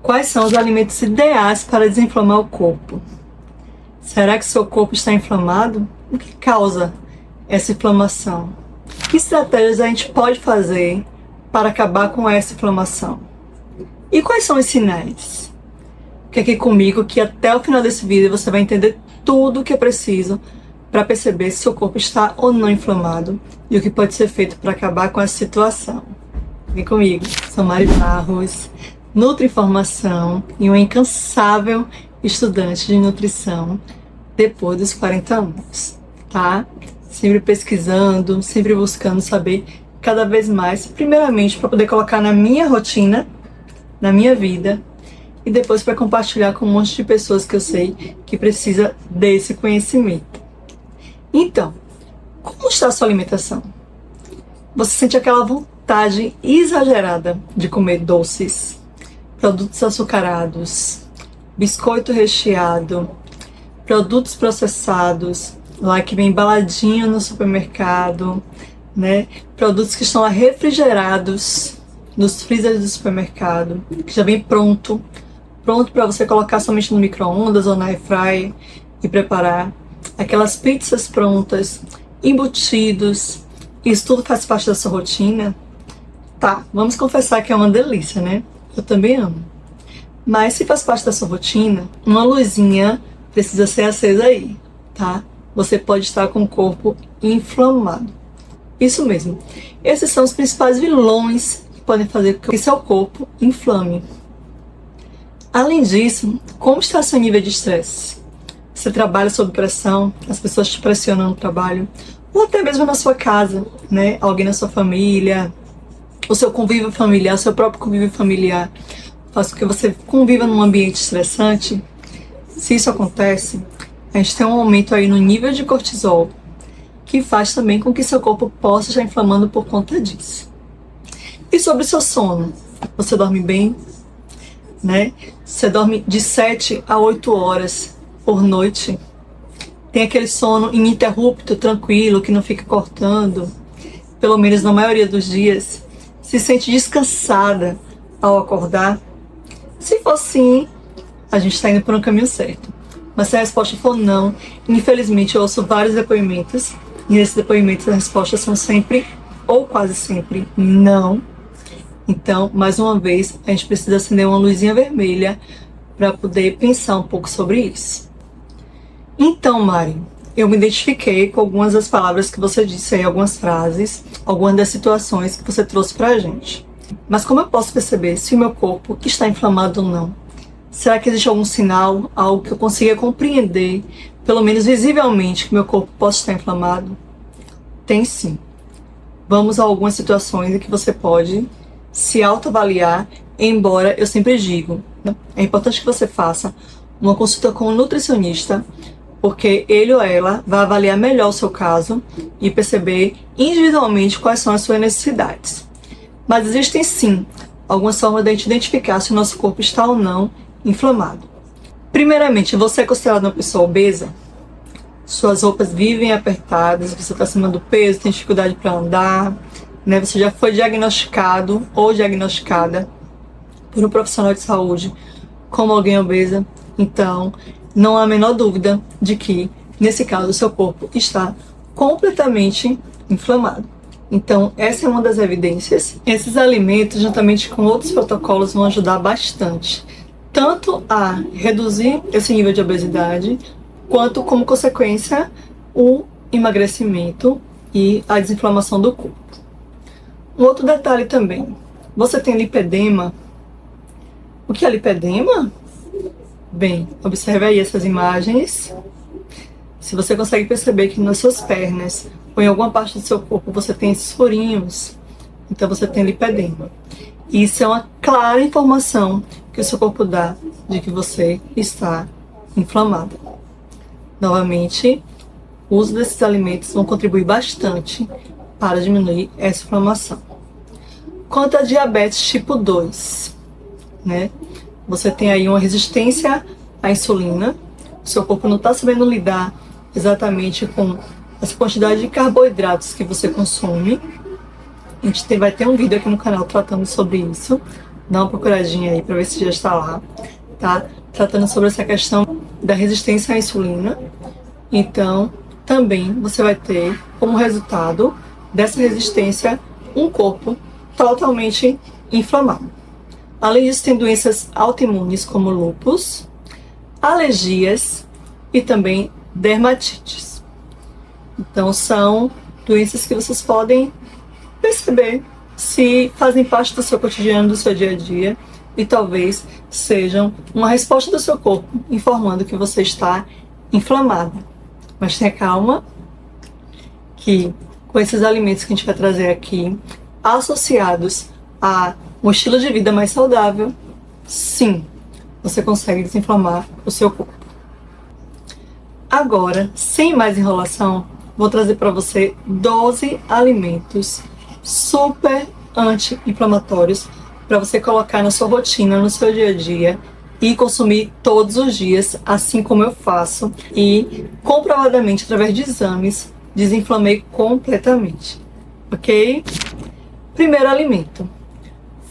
Quais são os alimentos ideais para desinflamar o corpo? Será que seu corpo está inflamado? O que causa essa inflamação? Que estratégias a gente pode fazer para acabar com essa inflamação? E quais são os sinais? Fique aqui comigo que até o final desse vídeo você vai entender tudo o que é preciso para perceber se seu corpo está ou não inflamado e o que pode ser feito para acabar com essa situação. Vem comigo, sou Mari Barros, Nutri-Informação e uma incansável estudante de nutrição depois dos 40 anos, tá? Sempre pesquisando, sempre buscando saber cada vez mais, primeiramente para poder colocar na minha rotina, na minha vida, e depois para compartilhar com um monte de pessoas que eu sei que precisa desse conhecimento. Então, como está a sua alimentação? Você sente aquela vontade exagerada de comer doces, produtos açucarados, biscoito recheado, produtos processados, lá que vem embaladinho no supermercado, né? Produtos que estão lá refrigerados nos freezers do supermercado, que já vem pronto para você colocar somente no micro-ondas ou na air fryer e preparar. Aquelas pizzas prontas, embutidos, isso tudo faz parte da sua rotina? Tá, vamos confessar que é uma delícia, né? Eu também amo. Mas se faz parte da sua rotina, uma luzinha precisa ser acesa aí, tá? Você pode estar com o corpo inflamado. Isso mesmo. Esses são os principais vilões que podem fazer com que seu corpo inflame. Além disso, como está seu nível de estresse? Você trabalha sob pressão, as pessoas te pressionam no trabalho, ou até mesmo na sua casa, né? Alguém na sua família, o seu convívio familiar, o seu próprio convívio familiar faz com que você conviva num ambiente estressante. Se isso acontece, a gente tem um aumento aí no nível de cortisol, que faz também com que seu corpo possa estar inflamando por conta disso. E sobre o seu sono? Você dorme bem? Né? Você dorme de 7 a 8 horas por noite? Tem aquele sono ininterrupto, tranquilo, que não fica cortando? Pelo menos na maioria dos dias? Se sente descansada ao acordar? Se for sim, a gente está indo por um caminho certo. Mas se a resposta for não, infelizmente eu ouço vários depoimentos, e nesses depoimentos as respostas são sempre, ou quase sempre, não. Então, mais uma vez, a gente precisa acender uma luzinha vermelha para poder pensar um pouco sobre isso. Então, Mari, eu me identifiquei com algumas das palavras que você disse aí, algumas frases, algumas das situações que você trouxe pra gente. Mas como eu posso perceber se o meu corpo está inflamado ou não? Será que existe algum sinal, algo que eu consiga compreender, pelo menos visivelmente, que meu corpo possa estar inflamado? Tem sim. Vamos a algumas situações em que você pode se autoavaliar, embora eu sempre digo, né? É importante que você faça uma consulta com um nutricionista, porque ele ou ela vai avaliar melhor o seu caso e perceber individualmente quais são as suas necessidades. Mas existem sim algumas formas de a gente identificar se o nosso corpo está ou não inflamado. Primeiramente, você é considerado uma pessoa obesa? Suas roupas vivem apertadas, você está acima do peso, tem dificuldade para andar, né? Você já foi diagnosticado ou diagnosticada por um profissional de saúde como alguém obesa? Então, não há a menor dúvida de que, nesse caso, o seu corpo está completamente inflamado. Então, essa é uma das evidências. Esses alimentos, juntamente com outros protocolos, vão ajudar bastante, tanto a reduzir esse nível de obesidade, quanto, como consequência, o emagrecimento e a desinflamação do corpo. Um outro detalhe também, você tem lipedema? O que é lipedema? Bem, observe aí essas imagens. Se você consegue perceber que nas suas pernas ou em alguma parte do seu corpo você tem esses furinhos, então você tem lipedema. Isso é uma clara informação que o seu corpo dá de que você está inflamado. Novamente, o uso desses alimentos vão contribuir bastante para diminuir essa inflamação. Quanto à diabetes tipo 2, né? Você tem aí uma resistência à insulina, o seu corpo não está sabendo lidar exatamente com essa quantidade de carboidratos que você consome. A gente vai ter um vídeo aqui no canal tratando sobre isso. Dá uma procuradinha aí para ver se já está lá, tá? Tratando sobre essa questão da resistência à insulina. Então, também você vai ter como resultado dessa resistência um corpo totalmente inflamado. Além disso, tem doenças autoimunes como lúpus, alergias e também dermatites. Então, são doenças que vocês podem perceber se fazem parte do seu cotidiano, do seu dia a dia, e talvez sejam uma resposta do seu corpo informando que você está inflamada. Mas tenha calma, que com esses alimentos que a gente vai trazer aqui, associados a um estilo de vida mais saudável, sim, você consegue desinflamar o seu corpo. Agora, sem mais enrolação, vou trazer para você 12 alimentos super anti-inflamatórios para você colocar na sua rotina, no seu dia a dia e consumir todos os dias, assim como eu faço, e comprovadamente através de exames desinflamei completamente, ok? Primeiro alimento: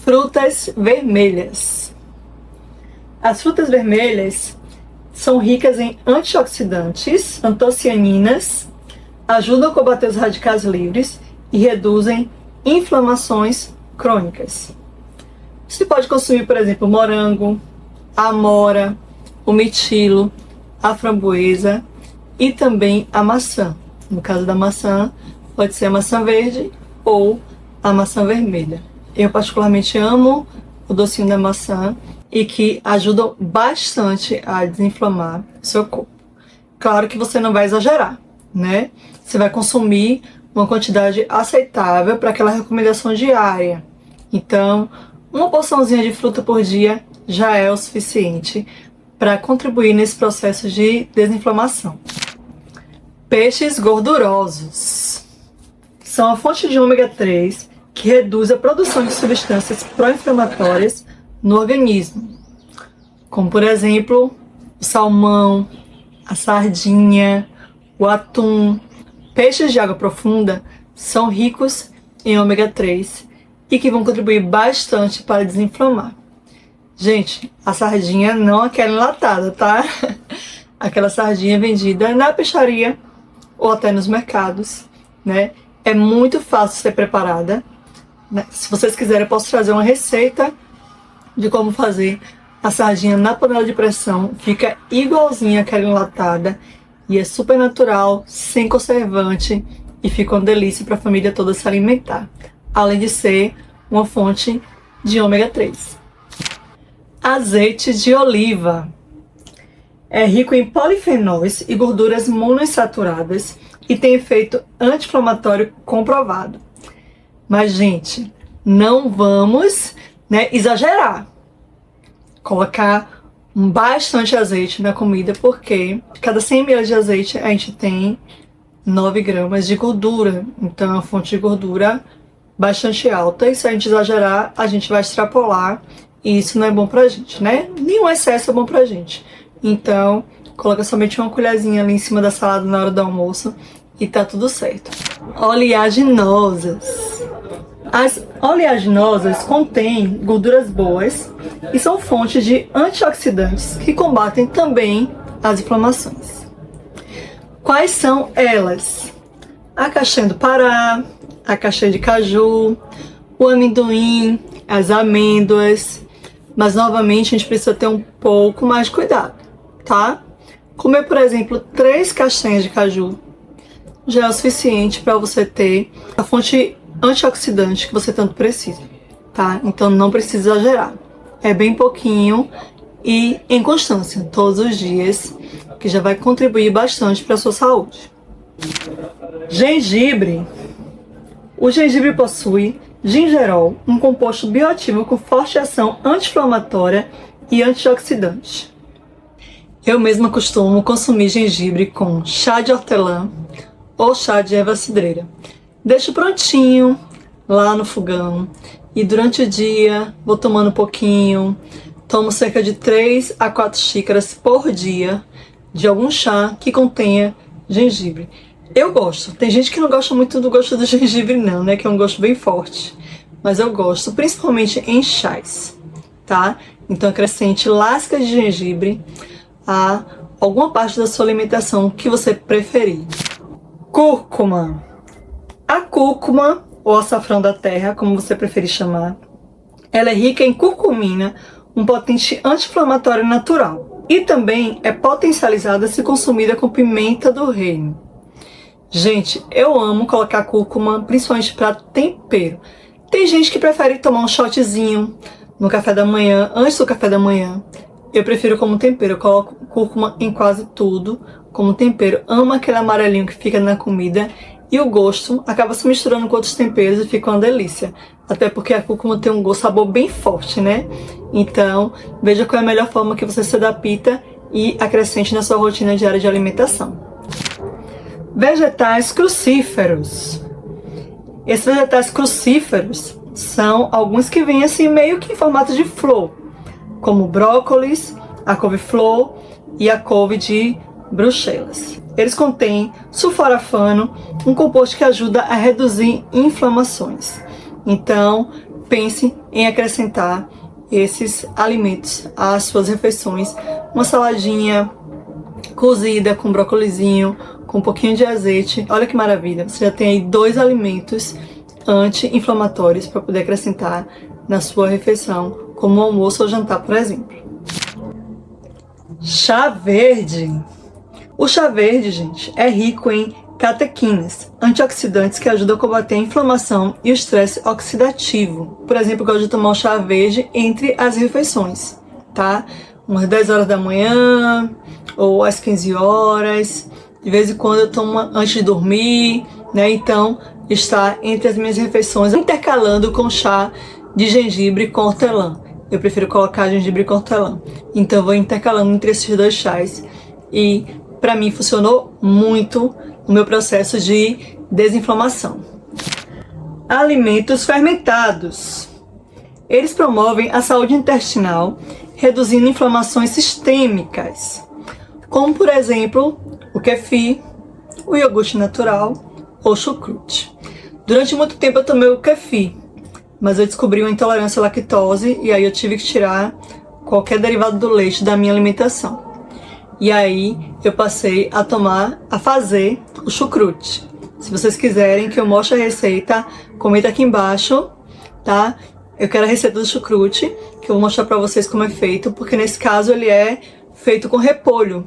frutas vermelhas. As frutas vermelhas são ricas em antioxidantes, antocianinas, ajudam a combater os radicais livres e reduzem inflamações crônicas. Você pode consumir, por exemplo, morango, a amora, o mirtilo, a framboesa e também a maçã. No caso da maçã, pode ser a maçã verde ou a maçã vermelha. Eu particularmente amo o docinho da maçã e que ajudam bastante a desinflamar o seu corpo. Claro que você não vai exagerar, né? Você vai consumir uma quantidade aceitável para aquela recomendação diária. Então, uma porçãozinha de fruta por dia já é o suficiente para contribuir nesse processo de desinflamação. Peixes gordurosos são a fonte de ômega 3 que reduz a produção de substâncias pró-inflamatórias no organismo, como por exemplo o salmão, a sardinha, o atum. Peixes de água profunda são ricos em ômega 3 e que vão contribuir bastante para desinflamar. Gente, a sardinha não aquela enlatada, tá? Aquela sardinha vendida na peixaria ou até nos mercados, né? É muito fácil ser preparada, né? Se vocês quiserem, eu posso trazer uma receita de como fazer a sardinha na panela de pressão. Fica igualzinha àquela enlatada e é super natural, sem conservante e fica uma delícia para a família toda se alimentar. Além de ser uma fonte de ômega 3. Azeite de oliva é rico em polifenóis e gorduras monoinsaturadas e tem efeito anti-inflamatório comprovado. Mas, gente, não vamos, exagerar. Colocar bastante azeite na comida, porque cada 100 ml de azeite a gente tem 9 gramas de gordura. Então é uma fonte de gordura bastante alta, e se a gente exagerar, a gente vai extrapolar, e isso não é bom pra gente, né? Nenhum excesso é bom pra gente. Então, coloca somente uma colherzinha ali em cima da salada na hora do almoço e tá tudo certo. Oleaginosas. As oleaginosas contêm gorduras boas e são fontes de antioxidantes que combatem também as inflamações. Quais são elas? A castanha do Pará, a castanha de caju, o amendoim, as amêndoas. Mas novamente a gente precisa ter um pouco mais de cuidado, tá? Comer, por exemplo, 3 castanhas de caju já é o suficiente para você ter a fonte antioxidante que você tanto precisa, tá? Então não precisa exagerar. É bem pouquinho e em constância, todos os dias, que já vai contribuir bastante para a sua saúde. Gengibre. O gengibre possui gingerol, um composto bioativo com forte ação anti-inflamatória e antioxidante. Eu mesma costumo consumir gengibre com chá de hortelã ou chá de erva cidreira. Deixo prontinho lá no fogão e durante o dia vou tomando um pouquinho. Tomo cerca de 3 a 4 xícaras por dia de algum chá que contenha gengibre. Eu gosto. Tem gente que não gosta muito do gosto do gengibre não, né? Que é um gosto bem forte. Mas eu gosto, principalmente em chás. tá? Então acrescente lascas de gengibre a alguma parte da sua alimentação que você preferir. Cúrcuma. A cúrcuma, ou açafrão da terra, como você preferir chamar, ela é rica em curcumina, um potente anti-inflamatório natural. E também é potencializada se consumida com pimenta do reino. Gente, eu amo colocar cúrcuma, principalmente para tempero. Tem gente que prefere tomar um shotzinho no café da manhã, antes do café da manhã. Eu prefiro como tempero, eu coloco cúrcuma em quase tudo como tempero. Amo aquele amarelinho que fica na comida e o gosto acaba se misturando com outros temperos e fica uma delícia. Até porque a cúrcuma tem um gosto, sabor bem forte, né? Então, veja qual é a melhor forma que você se adapta e acrescente na sua rotina diária de alimentação. Vegetais crucíferos. Esses vegetais crucíferos são alguns que vêm assim meio que em formato de flor, como brócolis, a couve-flor e a couve de Bruxelas. Eles contêm sulforafano, um composto que ajuda a reduzir inflamações. Então, pense em acrescentar esses alimentos às suas refeições. Uma saladinha cozida com brócolizinho, com um pouquinho de azeite. Olha que maravilha, você já tem aí 2 alimentos anti-inflamatórios para poder acrescentar na sua refeição, como o almoço ou jantar, por exemplo. Chá verde. O chá verde, gente, é rico em catequinas, antioxidantes que ajudam a combater a inflamação e o estresse oxidativo. Por exemplo, eu gosto de tomar o chá verde entre as refeições, tá? Umas 10 horas da manhã ou às 15 horas. De vez em quando eu tomo antes de dormir, né? Então, está entre as minhas refeições, intercalando com chá de gengibre com hortelã. Eu prefiro colocar gengibre com hortelã. Então, eu vou intercalando entre esses 2 chás. E, para mim, funcionou muito no meu processo de desinflamação. Alimentos fermentados. Eles promovem a saúde intestinal, reduzindo inflamações sistêmicas, como, por exemplo, o kefir, o iogurte natural ou chucrute. Durante muito tempo eu tomei o kefir, mas eu descobri uma intolerância à lactose e aí eu tive que tirar qualquer derivado do leite da minha alimentação. E aí eu passei a fazer o chucrute. Se vocês quiserem que eu mostre a receita, comenta aqui embaixo, tá? Eu quero a receita do chucrute, que eu vou mostrar pra vocês como é feito, porque nesse caso ele é feito com repolho,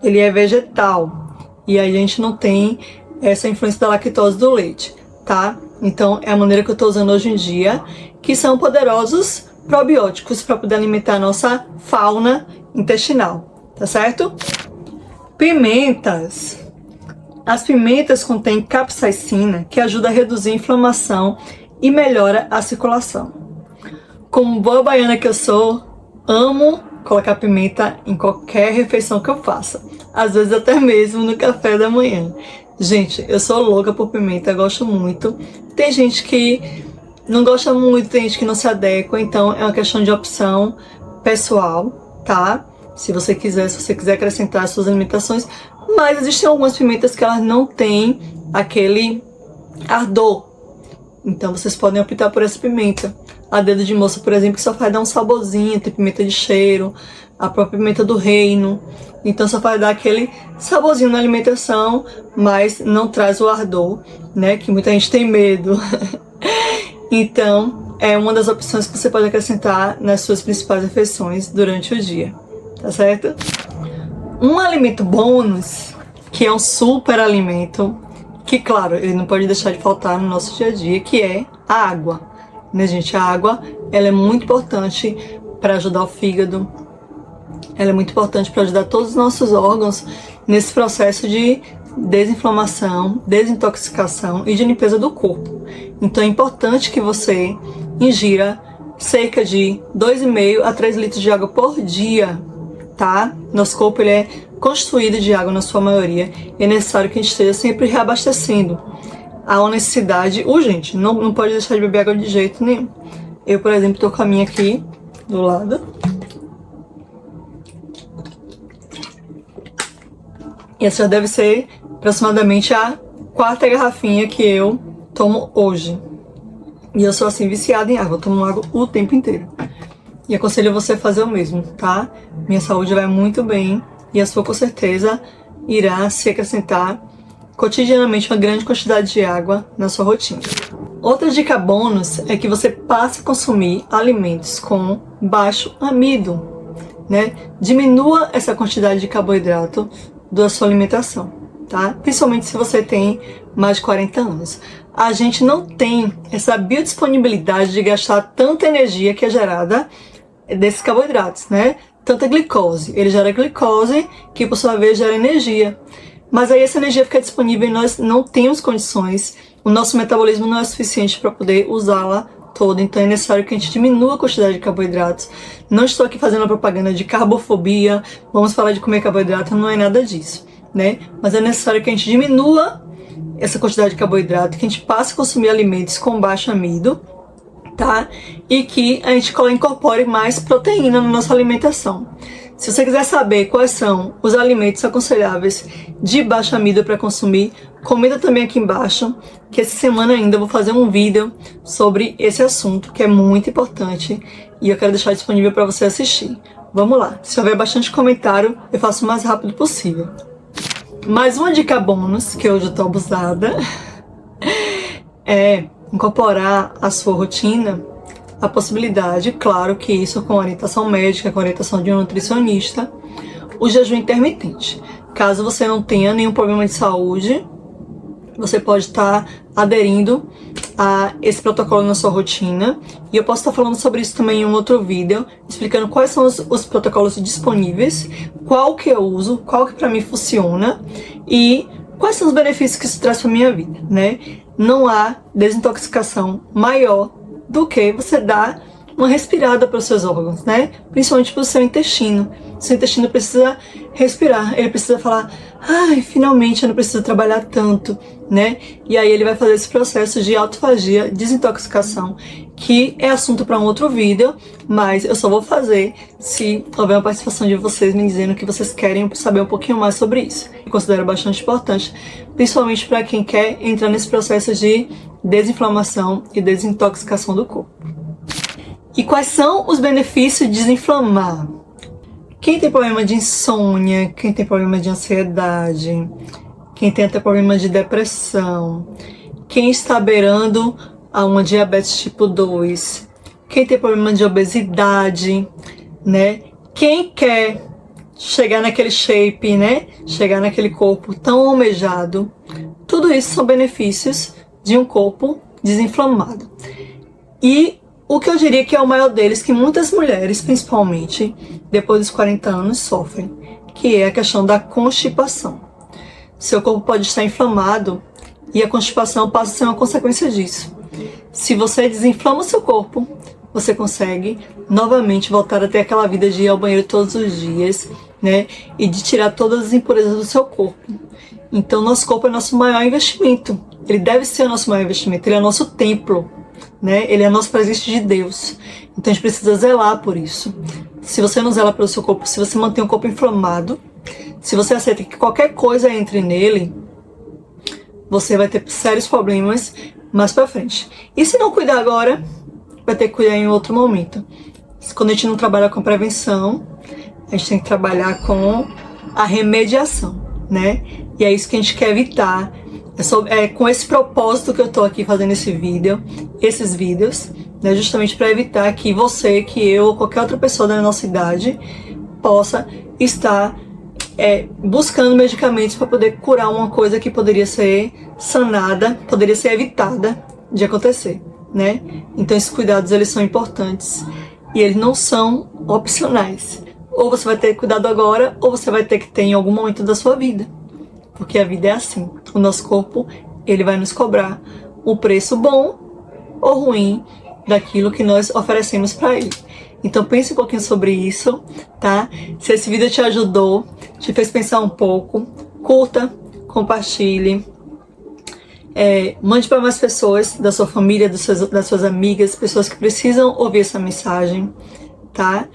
ele é vegetal, e aí a gente não tem essa influência da lactose do leite, tá? Então é a maneira que eu tô usando hoje em dia, que são poderosos probióticos para poder alimentar a nossa fauna intestinal, tá certo? Pimentas. As pimentas contêm capsaicina, que ajuda a reduzir a inflamação e melhora a circulação. Como boa baiana que eu sou, amo colocar pimenta em qualquer refeição que eu faça. Às vezes até mesmo no café da manhã. Gente, eu sou louca por pimenta, gosto muito. Tem gente que não gosta muito, tem gente que não se adequa, então é uma questão de opção pessoal, tá? Se você quiser acrescentar às suas alimentações. Mas existem algumas pimentas que elas não têm aquele ardor. Então vocês podem optar por essa pimenta. A dedo de moça, por exemplo, que só vai dar um saborzinho, tem pimenta de cheiro, a própria pimenta do reino. Então só vai dar aquele saborzinho na alimentação, mas não traz o ardor, né? Que muita gente tem medo. Então é uma das opções que você pode acrescentar nas suas principais refeições durante o dia, tá certo? Um alimento bônus, que é um super alimento, que claro, ele não pode deixar de faltar no nosso dia a dia, que é a água. Né, gente? A água, ela é muito importante para ajudar o fígado, ela é muito importante para ajudar todos os nossos órgãos nesse processo de desinflamação, desintoxicação e de limpeza do corpo. Então é importante que você ingira cerca de 2,5 a 3 litros de água por dia, tá? Nosso corpo ele é constituído de água na sua maioria e é necessário que a gente esteja sempre reabastecendo. Há uma necessidade urgente, não pode deixar de beber água de jeito nenhum. Eu, por exemplo, tô com a minha aqui do lado. E essa já deve ser aproximadamente a 4ª garrafinha que eu tomo hoje. E eu sou assim viciada em água, eu tomo água o tempo inteiro. e aconselho você a fazer o mesmo, tá? Minha saúde vai muito bem e a sua com certeza irá se acrescentar cotidianamente uma grande quantidade de água na sua rotina. Outra dica bônus é que você passe a consumir alimentos com baixo amido, né? Diminua essa quantidade de carboidrato da sua alimentação, tá? Principalmente se você tem mais de 40 anos. A gente não tem essa biodisponibilidade de gastar tanta energia que é gerada desses carboidratos, né? Tanta glicose. Ele gera glicose, que por sua vez gera energia. Mas aí essa energia fica disponível e nós não temos condições, o nosso metabolismo não é suficiente para poder usá-la toda, então é necessário que a gente diminua a quantidade de carboidratos. Não estou aqui fazendo a propaganda de carbofobia, vamos falar de comer carboidrato, não é nada disso, né? Mas é necessário que a gente diminua essa quantidade de carboidrato, que a gente passe a consumir alimentos com baixo amido, tá? E que a gente incorpore mais proteína na nossa alimentação. Se você quiser saber quais são os alimentos aconselháveis de baixo amido para consumir, comenta também aqui embaixo, que essa semana ainda eu vou fazer um vídeo sobre esse assunto, que é muito importante, e eu quero deixar disponível para você assistir. Vamos lá, se houver bastante comentário, eu faço o mais rápido possível. Mais uma dica bônus, que hoje eu tô abusada, é incorporar à sua rotina a possibilidade, claro que isso com orientação médica, com orientação de um nutricionista, o jejum intermitente. Caso você não tenha nenhum problema de saúde, você pode estar aderindo a esse protocolo na sua rotina. E eu posso estar falando sobre isso também em um outro vídeo, explicando quais são os protocolos disponíveis, qual que eu uso, qual que para mim funciona e quais são os benefícios que isso traz para minha vida, né? Não há desintoxicação maior do que você dar uma respirada para os seus órgãos, né? Principalmente para o seu intestino. O seu intestino precisa respirar, ele precisa falar, ai, finalmente eu não preciso trabalhar tanto, né? E aí ele vai fazer esse processo de autofagia, desintoxicação, que é assunto para um outro vídeo, mas eu só vou fazer se houver uma participação de vocês me dizendo que vocês querem saber um pouquinho mais sobre isso. Eu considero bastante importante, principalmente para quem quer entrar nesse processo de desinflamação e desintoxicação do corpo. E quais são os benefícios de desinflamar? Quem tem problema de insônia, quem tem problema de ansiedade, quem tem até problema de depressão, quem está beirando a uma diabetes tipo 2, quem tem problema de obesidade, né? Quem quer chegar naquele shape, né? Chegar naquele corpo tão almejado, tudo isso são benefícios de um corpo desinflamado. E o que eu diria que é o maior deles, que muitas mulheres, principalmente depois dos 40 anos, sofrem, que é a questão da constipação. Seu corpo pode estar inflamado e a constipação passa a ser uma consequência disso. Se você desinflama o seu corpo, você consegue novamente voltar a ter aquela vida de ir ao banheiro todos os dias, né? E de tirar todas as impurezas do seu corpo. Então, nosso corpo é nosso maior investimento. Ele deve ser o nosso maior investimento. Ele é o nosso templo, né? Ele é o nosso presente de Deus. Então, a gente precisa zelar por isso. Se você não zela pelo seu corpo, se você mantém o corpo inflamado, se você aceita que qualquer coisa entre nele, você vai ter sérios problemas mais pra frente. E se não cuidar agora, vai ter que cuidar em outro momento. Quando a gente não trabalha com prevenção, a gente tem que trabalhar com a remediação, né? E é isso que a gente quer evitar. É com esse propósito que eu tô aqui fazendo esses vídeos, né? Justamente para evitar que você, que eu ou qualquer outra pessoa da nossa idade possa estar buscando medicamentos para poder curar uma coisa que poderia ser sanada, poderia ser evitada de acontecer, né? Então esses cuidados, eles são importantes e eles não são opcionais. Ou você vai ter cuidado agora, ou você vai ter que ter em algum momento da sua vida. Porque a vida é assim. O nosso corpo, ele vai nos cobrar um preço bom ou ruim daquilo que nós oferecemos para ele. Então pense um pouquinho sobre isso, tá? Se esse vídeo te ajudou, te fez pensar um pouco, curta, compartilhe, mande para mais pessoas da sua família, das suas amigas, pessoas que precisam ouvir essa mensagem, tá?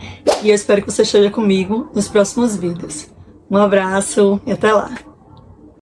E eu espero que você esteja comigo nos próximos vídeos. Um abraço e até lá!